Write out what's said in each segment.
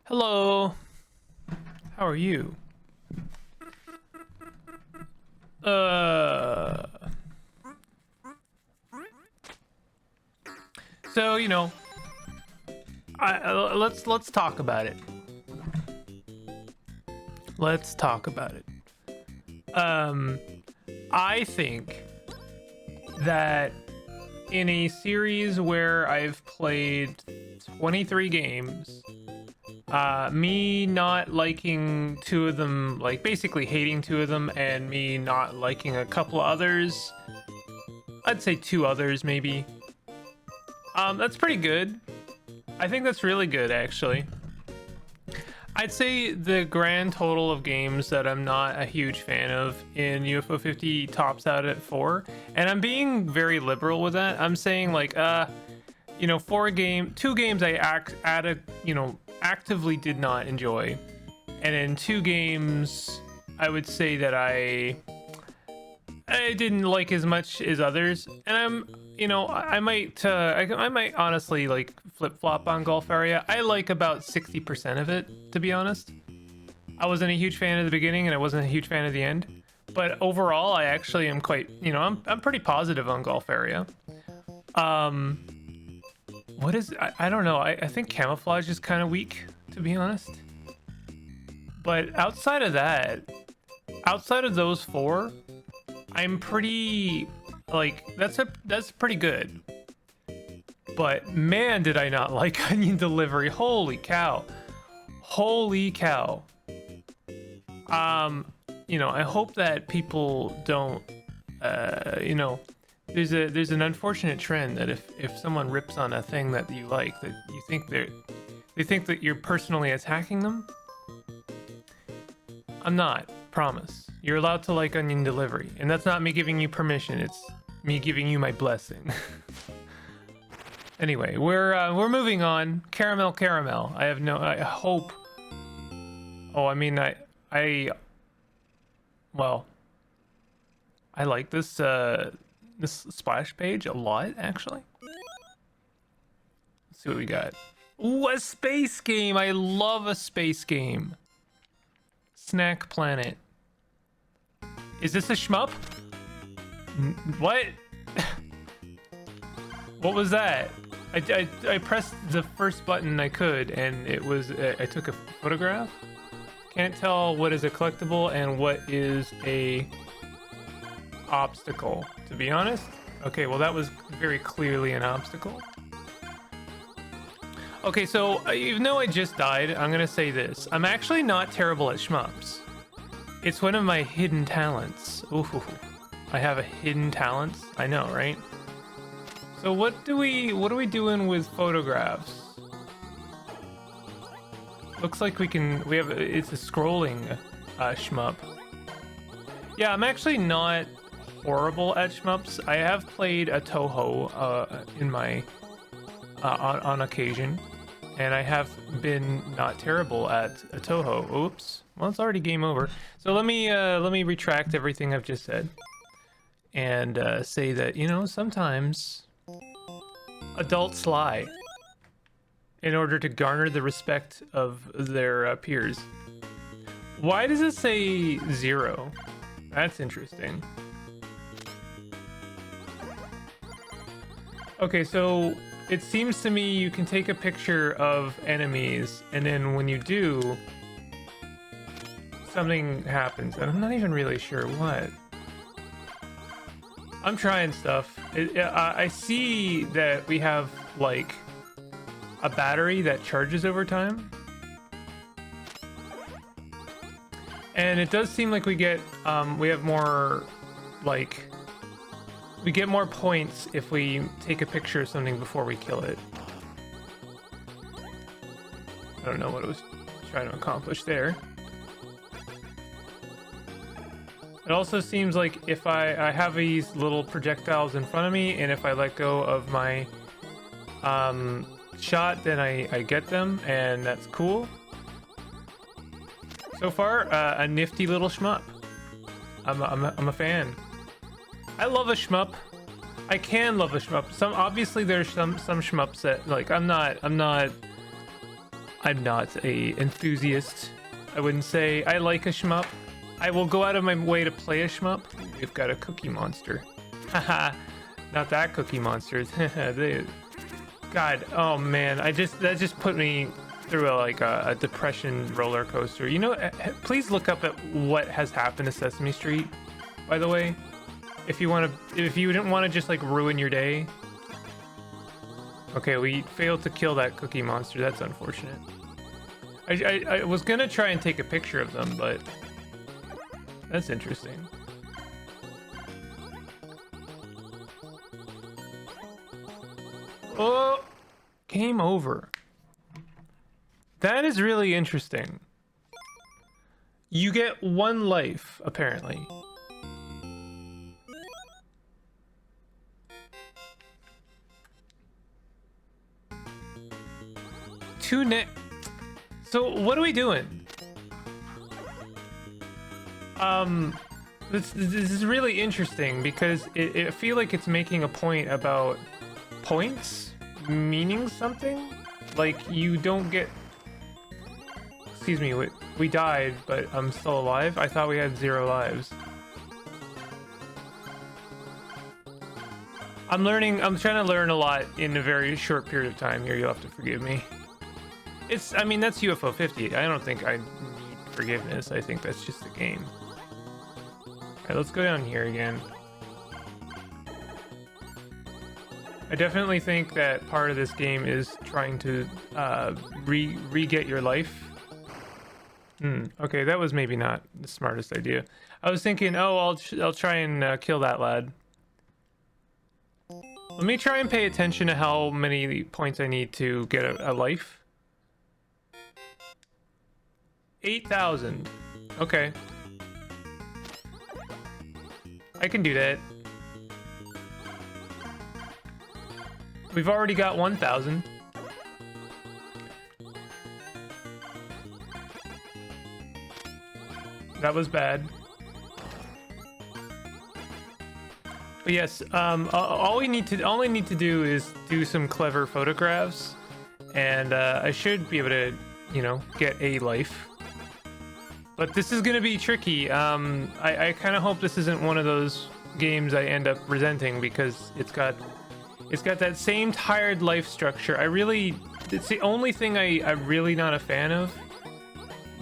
Hello. How are you? Uh. So let's talk about it. Let's talk about it. I think that in a series where I've played 23 games, me not liking two of them, like basically hating two of them, and me not liking a couple others, I'd say two others maybe. That's pretty good. I think that's really good, actually. I'd say the grand total of games that I'm not a huge fan of in UFO 50 tops out at 4, and I'm being very liberal with that. I'm saying like, two games actively did not enjoy, and in two games I would say that I didn't like as much as others, and I might honestly like flip-flop on Golf Area. I like about 60% of it, to be honest. I wasn't a huge fan of the beginning and I wasn't a huge fan of the end, but overall I actually am quite, I'm pretty positive on Golf Area. What is, I don't know, I think camouflage is kind of weak, to be honest. But outside of those four, I'm pretty, like, that's pretty good. But man, did I not like Onion Delivery. Holy cow. Holy cow. I hope that people don't, there's an unfortunate trend that if someone rips on a thing that you like, that you think they think that you're personally attacking them. I'm not, promise. You're allowed to like Onion Delivery, and that's not me giving you permission, it's me giving you my blessing. Anyway, we're moving on. Caramel. I hope. Oh, I mean, well, I like this splash page a lot, actually. Let's see what we got. Ooh, a space game. I love a space game. Snack Planet. Is this a shmup? What? What was that? I pressed the first button I could, and it was I took a photograph. Can't tell what is a collectible and what is a obstacle, to be honest. Okay, well that was very clearly an obstacle. Okay, so even though I just died, I'm gonna say this. I'm actually not terrible at shmups. It's one of my hidden talents. Ooh, I have a hidden talent. I know, right? So what are we doing with photographs? Looks like it's a scrolling shmup. Yeah, I'm actually not horrible at shmups. I have played a Toho in my on occasion, and I have been not terrible at a Toho. Oops. Well, it's already game over. So let me retract everything I've just said, and say that sometimes adults lie in order to garner the respect of their peers. Why does it say 0? That's interesting. Okay, so it seems to me you can take a picture of enemies, and then when you do, something happens, and I'm not even really sure what. I'm trying stuff. I see that we have like a battery that charges over time, and it does seem like we get more, like, we get more points if we take a picture of something before we kill it. I don't know what it was trying to accomplish there. It also seems like if I have these little projectiles in front of me, and if I let go of my shot, then I get them, and that's cool. So far, a nifty little shmup. I'm a fan. I love a shmup. I can love a shmup. Obviously there's some shmups that, like, I'm not I'm not a enthusiast. I wouldn't say I like a shmup. I will go out of my way to play a shmup. We've got a cookie monster. Haha, not that cookie monster. God, oh man, that just put me through a depression roller coaster. You know, please look up at what has happened to Sesame Street, by the way. If you didn't want to just like ruin your day. Okay, we failed to kill that cookie monster. That's unfortunate. I was gonna try and take a picture of them, but that's interesting. Oh, game over. That is really interesting. You get 1 life, apparently. So what are we doing? This is really interesting because I feel like it's making a point about points meaning something. Like you don't get. Excuse me, we died, but I'm still alive. I thought we had 0 lives. I'm trying to learn a lot in a very short period of time here. You'll have to forgive me. I mean, that's UFO 50. I don't think I need forgiveness. I think that's just the game. Alright, let's go down here again. I definitely think that part of this game is trying to re-get your life. Okay, that was maybe not the smartest idea. I was thinking, oh, I'll try and kill that lad. Let me try and pay attention to how many points I need to get a life. 8,000. Okay. I can do that. We've already got 1,000. That was bad. But yes, all I need to do is do some clever photographs, and I should be able to, you know, get a life. But this is gonna be tricky. I kind of hope this isn't one of those games I end up resenting because it's got that same tired life structure. It's the only thing I'm really not a fan of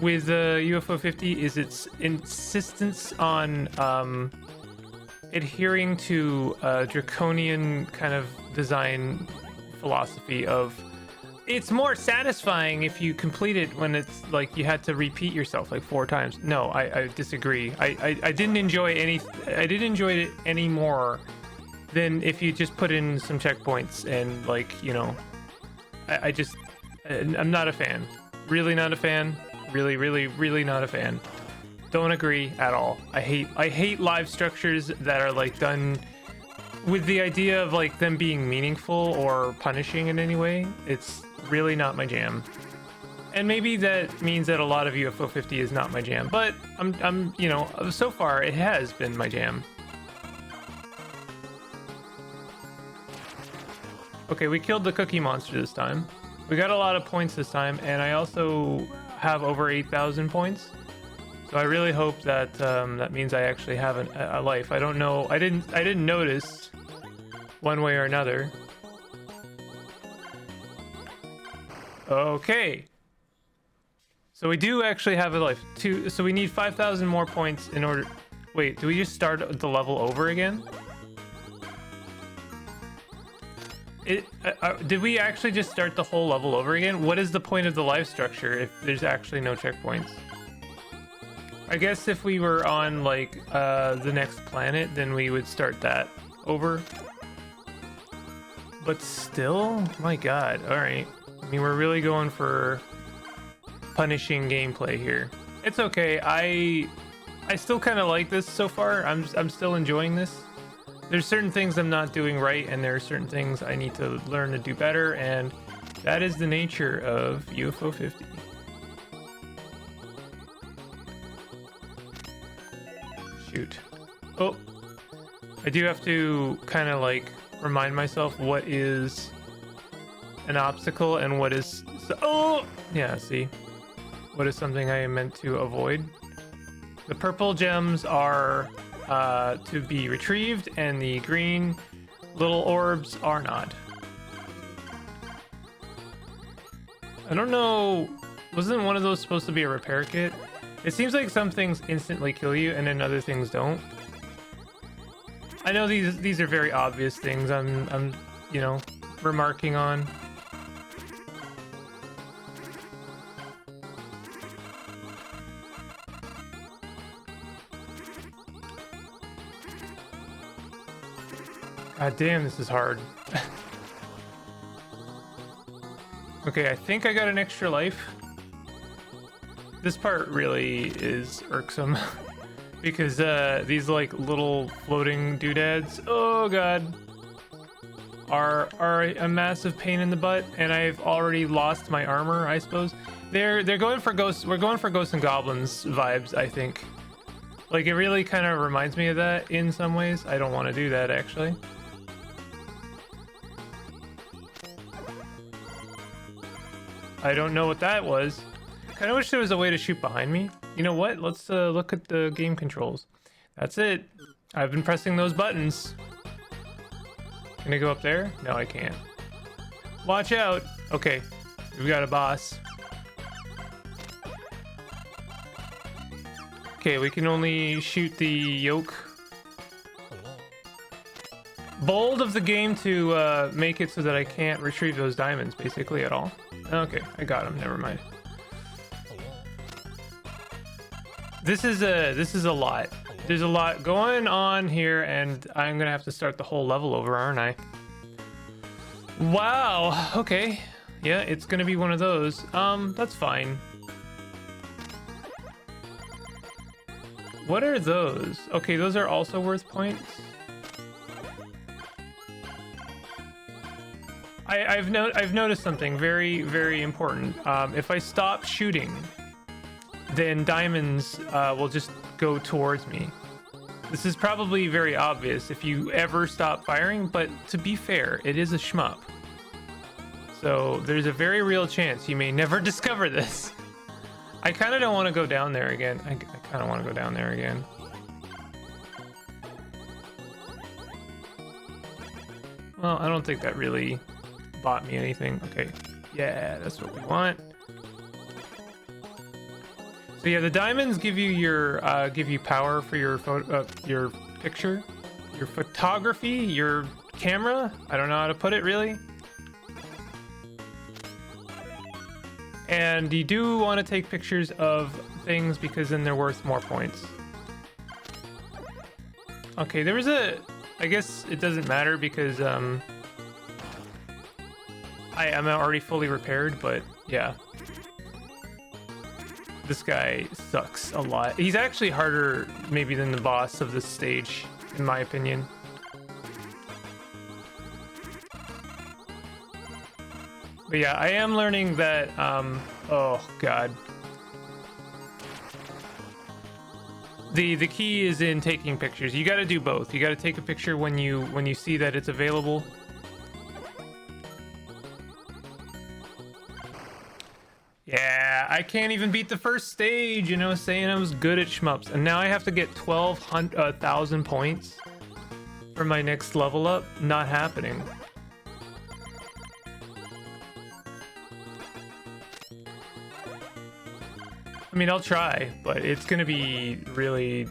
with UFO 50 is its insistence on adhering to a draconian kind of design philosophy of it's more satisfying if you complete it when it's like you had to repeat yourself like 4 times. No, I disagree. I didn't enjoy it any more than if you just put in some checkpoints and like, you know, I'm not a fan. Really not a fan. Really not a fan. Don't agree at all. I hate live structures that are like done with the idea of like them being meaningful or punishing in any way. It's really not my jam. And maybe that means that a lot of UFO 50 is not my jam, but I'm you know, so far it has been my jam. Okay, we killed the cookie monster this time. We got a lot of points this time, and I also have over 8,000 points. So I really hope that that means I actually have a life. I don't know. I didn't notice one way or another. Okay. So we do actually have a life. So we need 5,000 more points in order. Wait, do we just start the level over again? Did we actually just start the whole level over again? What is the point of the life structure if there's actually no checkpoints? I guess if we were on like the next planet, then we would start that over. But still, my God. All right. I mean, we're really going for punishing gameplay here. It's okay. I still kind of like this so far. I'm still enjoying this. There's certain things I'm not doing right, and there are certain things I need to learn to do better, and that is the nature of UFO 50. Shoot. Oh, I do have to kind of like remind myself what is an obstacle and what is So, oh! Yeah, see? What is something I am meant to avoid? The purple gems are to be retrieved, and the green little orbs are not. I don't know. Wasn't one of those supposed to be a repair kit? It seems like some things instantly kill you, and then other things don't. I know these are very obvious things I'm you know, remarking on. God damn, this is hard. Okay, I think I got an extra life. This part really is irksome because these like little floating doodads, oh god, are a massive pain in the butt, and I've already lost my armor, I suppose. They're going for ghosts. We're going for ghosts and goblins vibes, I think. Like, it really kind of reminds me of that in some ways. I don't want to do that, actually. I don't know what that was. Kind of wish there was a way to shoot behind me. You know what? Let's look at the game controls. That's it. I've been pressing those buttons. Can I go up there? No, I can't. Watch out. Okay, we've got a boss. Okay, we can only shoot the yoke. Bold of the game to make it so that I can't retrieve those diamonds, basically, at all. Okay, I got them. Never mind. This is a lot. There's a lot going on here, and I'm gonna have to start the whole level over, aren't I? Wow. Okay. Yeah, it's gonna be one of those. That's fine. What are those? Okay, those are also worth points. I've noticed something very, very important. If I stop shooting, then diamonds will just go towards me. This is probably very obvious if you ever stop firing, but to be fair, it is a shmup. So there's a very real chance you may never discover this. I kind of don't want to go down there again. I kind of want to go down there again. Well, I don't think that really bought me anything. Okay, yeah, that's what we want. So yeah, the diamonds give you your power for your picture, your photography, your camera. I don't know how to put it really. And you do want to take pictures of things because then they're worth more points. Okay, there was a... I guess it doesn't matter because I'm already fully repaired, but yeah. This guy sucks a lot. He's actually harder maybe than the boss of this stage, in my opinion. But yeah, I am learning that, oh god. The key is in taking pictures. You gotta do both. You gotta take a picture when you see that it's available. Yeah, I can't even beat the first stage, you know, saying I was good at shmups. And now I have to get 1,000 points for my next level up. Not happening. I mean, I'll try, but it's gonna be really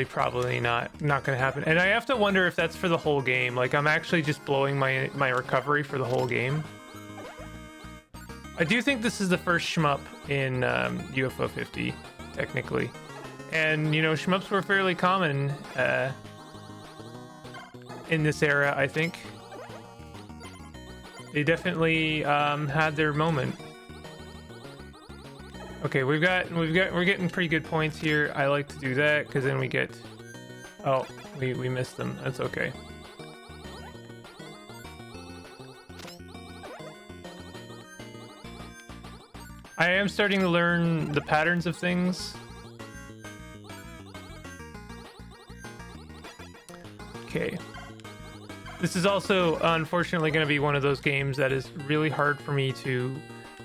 probably not gonna happen. And I have to wonder if that's for the whole game. Like, I'm actually just blowing my recovery for the whole game. I do think this is the first shmup in UFO 50, technically. And, you know, shmups were fairly common in this era, I think. They definitely had their moment. Okay, we're getting pretty good points here. I like to do that because then we get... Oh, we missed them. That's okay. I am starting to learn the patterns of things. Okay. This is also unfortunately going to be one of those games that is really hard for me to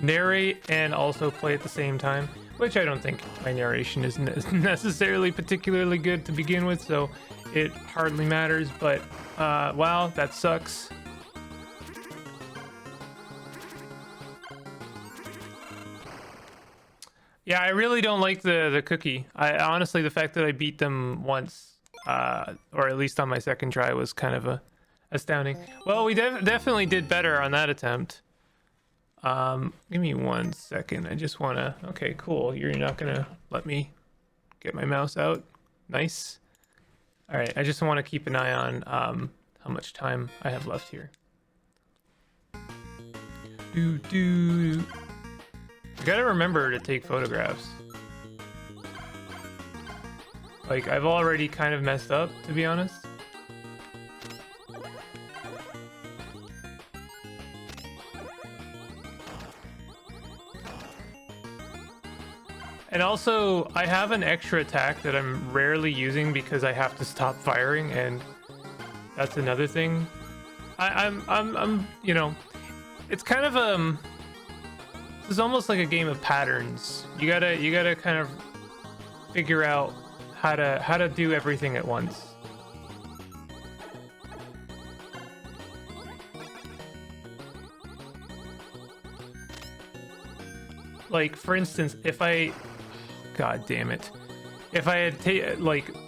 narrate and also play at the same time, which I don't think my narration is necessarily particularly good to begin with, so it hardly matters. But wow, that sucks. Yeah, I really don't like the cookie. I honestly, the fact that I beat them once, or at least on my second try, was kind of astounding. Well, we definitely did better on that attempt. Give me 1 second. I just wanna. Okay, cool. You're not gonna let me get my mouse out. Nice. All right. I just want to keep an eye on how much time I have left here. I gotta remember to take photographs. Like, I've already kind of messed up, to be honest. And also, I have an extra attack that I'm rarely using because I have to stop firing, and that's another thing. I'm you know, it's kind of it's almost like a game of patterns. You gotta kind of figure out how to do everything at once. Like, for instance, if I, god damn it, if I had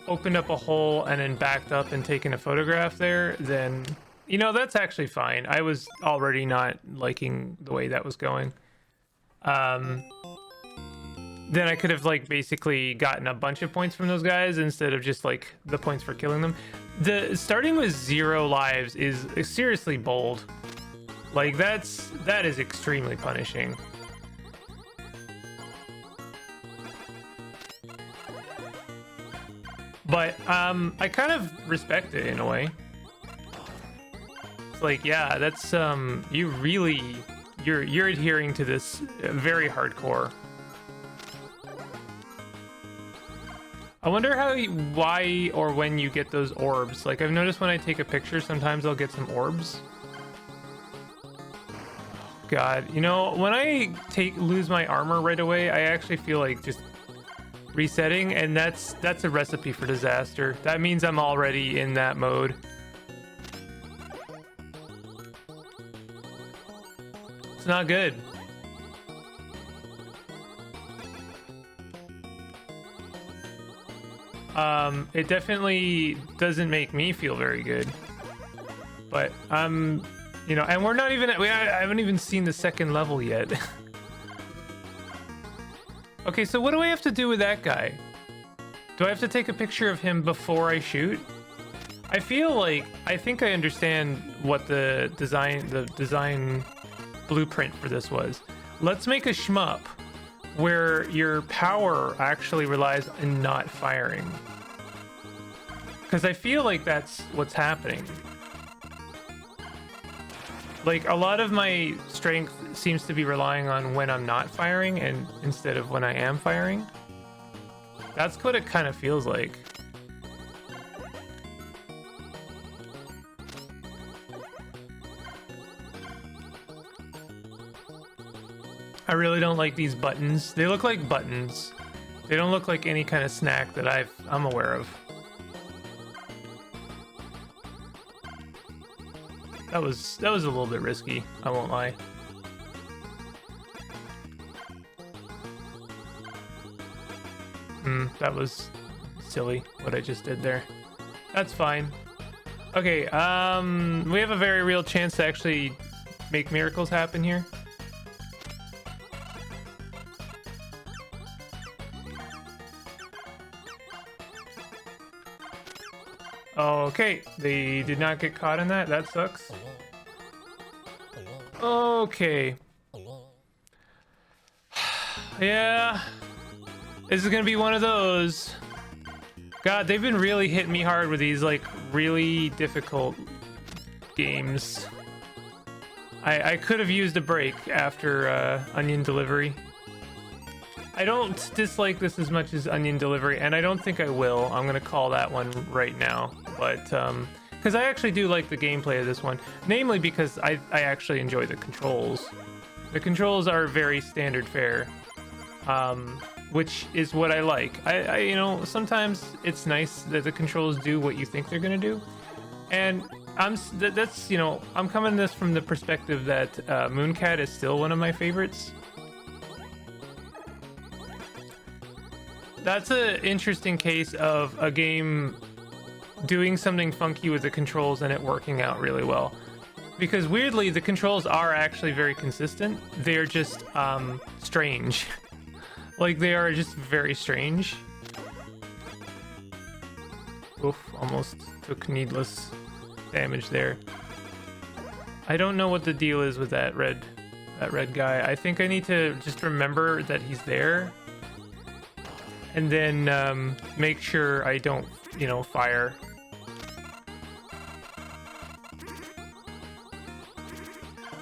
opened up a hole and then backed up and taken a photograph there, then, you know, that's actually fine. I was already not liking the way that was going. Then I could have basically gotten a bunch of points from those guys instead of just the points for killing them. The starting with 0 lives is seriously bold. That is extremely punishing. But I kind of respect it in a way. It's yeah, that's you're adhering to this very hardcore. I wonder why or when you get those orbs. I've noticed when I take a picture, sometimes I'll get some orbs. God, you know, when I lose my armor right away, I actually feel like just resetting, and that's a recipe for disaster. That means I'm already in that mode. It's not good. It definitely doesn't make me feel very good. But you know, and I haven't even seen the second level yet. Okay, so what do I have to do with that guy? Do I have to take a picture of him before I shoot? I think I understand what the design blueprint for this was. Let's make a shmup where your power actually relies on not firing. Because I feel like that's what's happening. A lot of my strength seems to be relying on when I'm not firing and instead of when I am firing. That's what it kind of feels like. I really don't like these buttons. They look like buttons. They don't look like any kind of snack that I'm aware of. That was a little bit risky, I won't lie. That was silly what I just did there. That's fine. Okay, we have a very real chance to actually make miracles happen here. Okay, they did not get caught in that. That sucks. Okay. Yeah. This is gonna be one of those. God, they've been really hitting me hard with these, really difficult games. I could have used a break after Onion Delivery. I don't dislike this as much as Onion Delivery, and I don't think I will. I'm gonna call that one right now. But because I actually do like the gameplay of this one, namely because I actually enjoy the controls. The controls are very standard fare, which is what I like. I you know, sometimes it's nice that the controls do what you think they're gonna do, and that's, you know, I'm coming this from the perspective that Mooncat is still one of my favorites. That's an interesting case of a game doing something funky with the controls and it working out really well. Because weirdly, the controls are actually very consistent. They're just strange. Like, they are just very strange. Oof, almost took needless damage there. I don't know what the deal is with that red guy. I think I need to just remember that he's there. And then make sure I don't, you know, fire.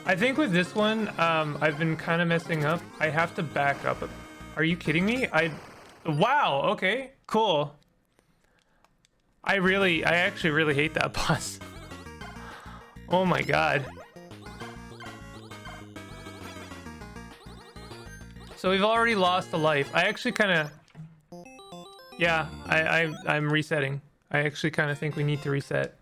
I think with this one, I've been kind of messing up. I have to back up. Are you kidding me? Wow, okay, cool. I actually really hate that boss. Oh my god. So we've already lost a life. I actually kind of... Yeah, I'm resetting. I actually kind of think we need to reset.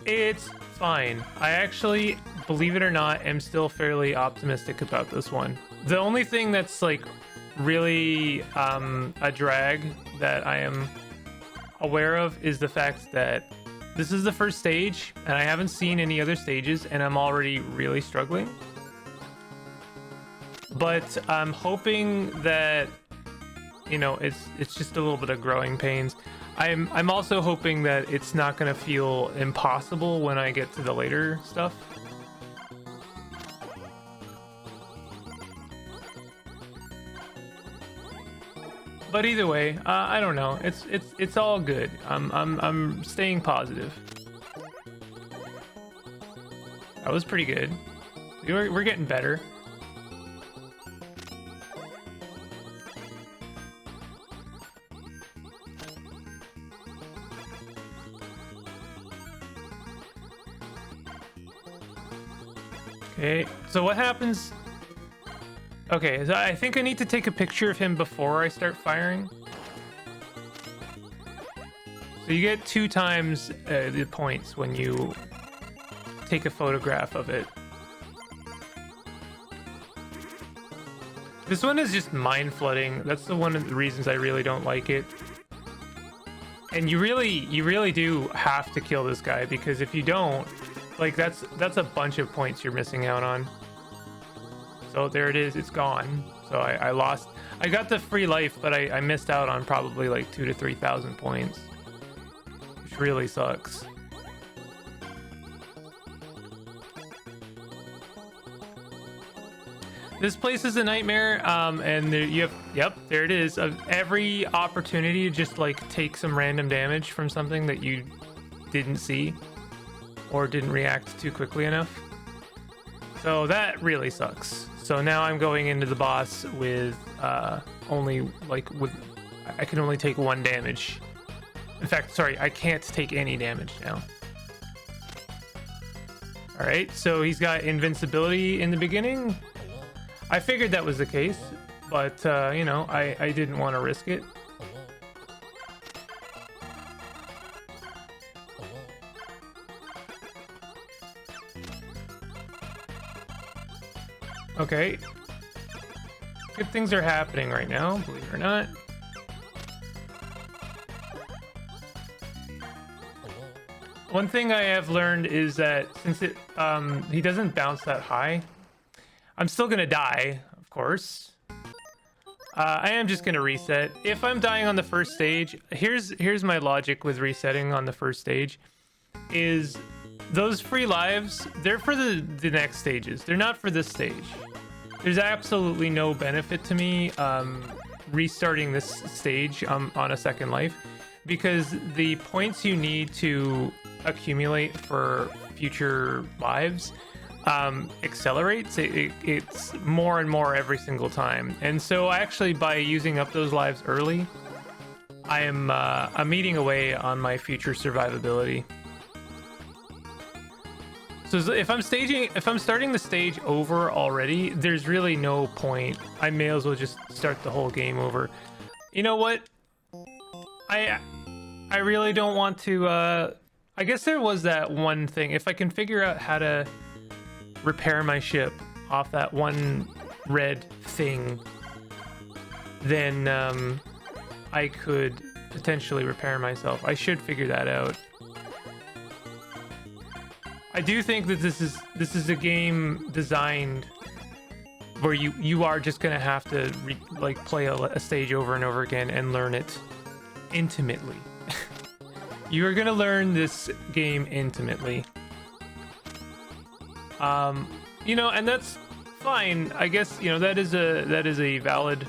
It's fine. I actually, believe it or not, am still fairly optimistic about this one. The only thing that's like really a drag that I am aware of is the fact that this is the first stage and I haven't seen any other stages and I'm already really struggling. But I'm hoping that, you know, it's just a little bit of growing pains. I'm also hoping that it's not going to feel impossible when I get to the later stuff. But either way, I don't know. It's all good. I'm staying positive. That was pretty good. We're getting better. Okay, so what happens? Okay, so I think I need to take a picture of him before I start firing. So you get 2 times the points when you take a photograph of it. This one is just mind flooding. That's one of the reasons I really don't like it. And you really do have to kill this guy, because if you don't, like, that's a bunch of points you're missing out on. So there it is, it's gone. So I lost. I got the free life, but I missed out on probably like 2,000 to 3,000 points, which really sucks. This place is a nightmare, and there you have, yep, there it is. Every opportunity to just like take some random damage from something that you didn't see or didn't react to quickly enough. So that really sucks. So now I'm going into the boss with only like I can only take 1 damage. In fact, sorry, I can't take any damage now. All right, so he's got invincibility in the beginning. I figured that was the case, but you know, I didn't want to risk it. Okay. Good things are happening right now, believe it or not. One thing I have learned is that since he doesn't bounce that high, I'm still gonna die, of course. I am just gonna reset. If I'm dying on the first stage, here's my logic with resetting on the first stage, is those free lives, they're for the next stages. They're not for this stage. There's absolutely no benefit to me restarting this stage on a second life, because the points you need to accumulate for future lives accelerates. It's more and more every single time. And so actually by using up those lives early, I'm eating away on my future survivability. So if I'm starting the stage over already, there's really no point. I may as well just start the whole game over. You know what? I really don't want to. I guess there was that one thing. If I can figure out how to repair my ship off that one red thing, then I could potentially repair myself. I should figure that out. I do think that this is a game designed where you are just gonna have to play a stage over and over again and learn it intimately. You are gonna learn this game intimately. You know, and that's fine. I guess, you know, that is a valid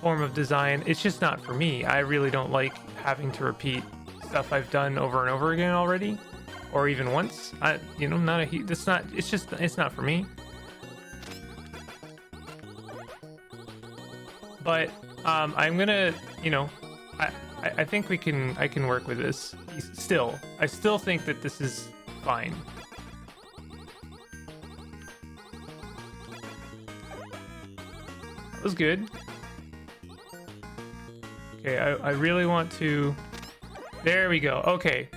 form of design. It's just not for me. I really don't like having to repeat stuff I've done over and over again already. Or even once. You know, it's not for me. But I'm gonna, you know, I think I can work with this. I still think that this is fine. That was good. Okay, I really want to. There we go. Okay.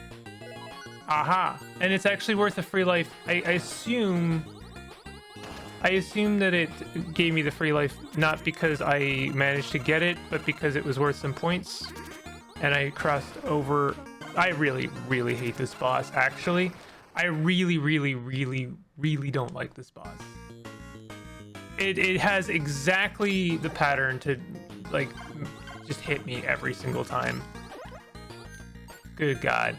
Aha, and it's actually worth a free life. I assume that it gave me the free life not because I managed to get it, but because it was worth some points. And I crossed over. I really, really hate this boss, actually. I really, really, really, really don't like this boss. It has exactly the pattern to, like, just hit me every single time. Good God.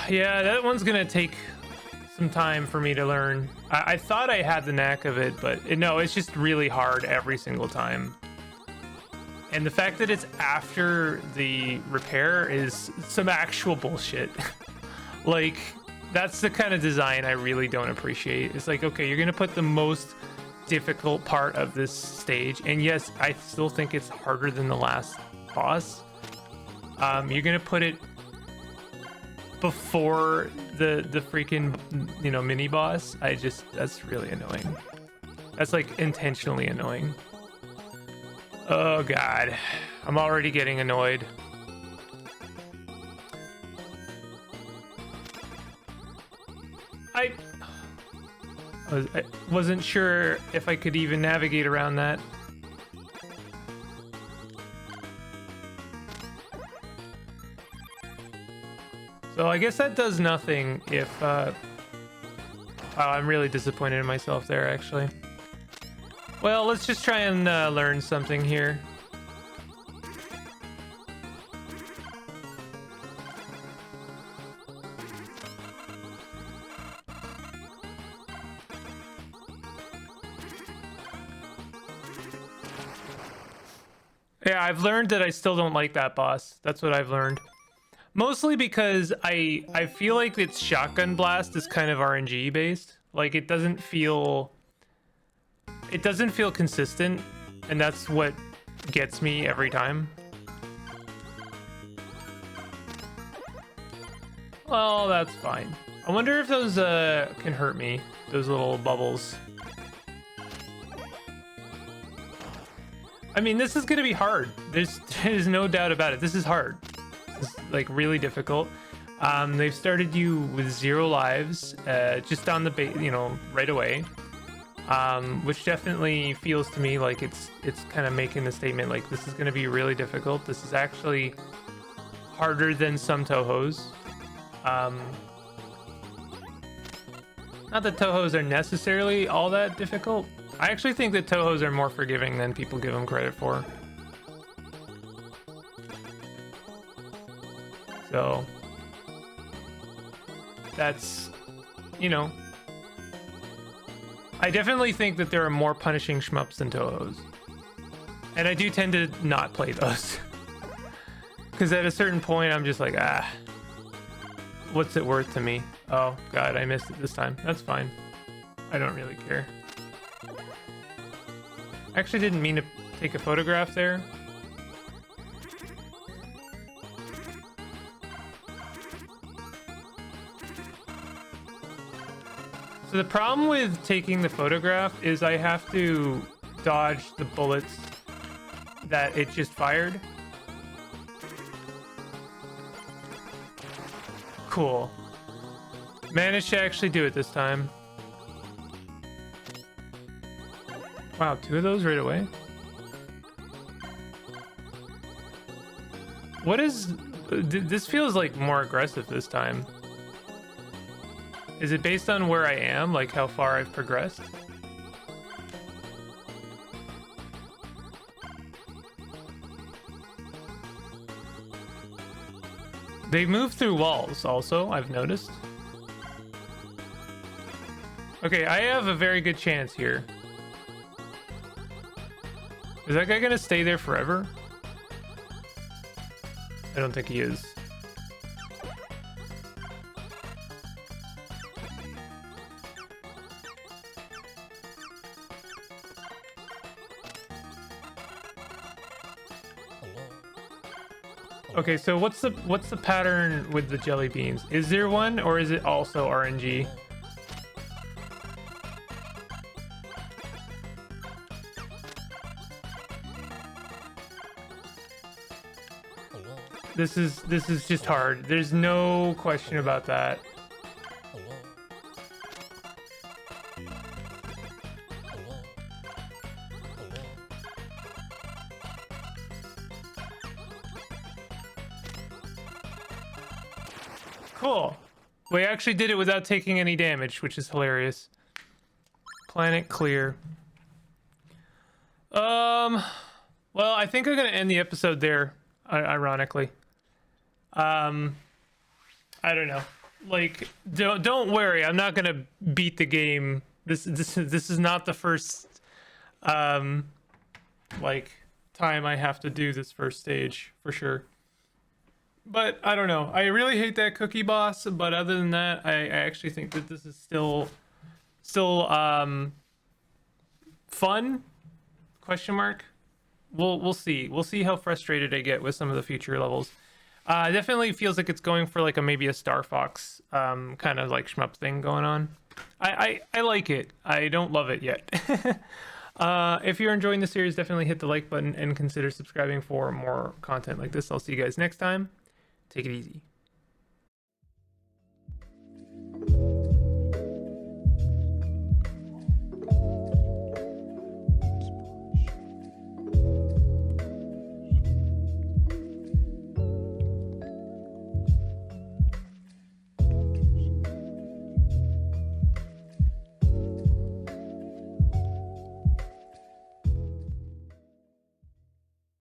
Yeah, that one's gonna take some time for me to learn. I thought I had the knack of it, but no, it's just really hard every single time. And the fact that it's after the repair is some actual bullshit. Like, that's the kind of design I really don't appreciate. It's like, okay, you're gonna put the most difficult part of this stage, and yes, I still think it's harder than the last boss. You're gonna put it before the freaking, you know, mini boss. That's really annoying. That's like intentionally annoying. Oh God, I'm already getting annoyed. I wasn't sure if I could even navigate around that. So I guess that does nothing if, wow, I'm really disappointed in myself there, actually. Well, let's just try and learn something here. Yeah, I've learned that I still don't like that boss. That's what I've learned. Mostly because I feel like its shotgun blast is kind of RNG based. Like, it doesn't feel consistent, and that's what gets me every time. Well, that's fine. I wonder if those can hurt me, those little bubbles. I mean, this is gonna be hard. There's no doubt about it. This is hard. This is, like, really difficult. They've started you with 0 lives, just on the you know, right away. Which definitely feels to me like it's kind of making the statement like this is going to be really difficult. This is actually harder than some Tohos. Not that Tohos are necessarily all that difficult. I actually think that Tohos are more forgiving than people give them credit for. So that's, you know, I definitely think that there are more punishing shmups than Tohos. And I do tend to not play those. Because at a certain point, I'm just like, what's it worth to me? Oh god, I missed it this time. That's fine. I don't really care. I actually didn't mean to take a photograph there. So the problem with taking the photograph is I have to dodge the bullets that it just fired. Cool. Managed to actually do it this time. Wow, 2 of those right away. What is... This feels like more aggressive this time. Is it based on where I am? Like how far I've progressed? They move through walls also, I've noticed. Okay, I have a very good chance here. Is that guy gonna stay there forever? I don't think he is. Okay, so what's the pattern with the jelly beans? Is there one, or is it also RNG? This is just hard. There's no question about that. Cool. We actually did it without taking any damage, which is hilarious. Planet clear. Well, I think I'm gonna end the episode there, ironically. I don't know. Like, don't worry. I'm not gonna beat the game. This is not the first like time I have to do this first stage for sure. But I don't know. I really hate that cookie boss. But other than that, I actually think that this is still fun. Question mark. We'll see. We'll see how frustrated I get with some of the future levels. Definitely feels like it's going for like maybe a Star Fox kind of like shmup thing going on. I like it. I don't love it yet. If you're enjoying the series, definitely hit the like button and consider subscribing for more content like this. I'll see you guys next time. Take it easy.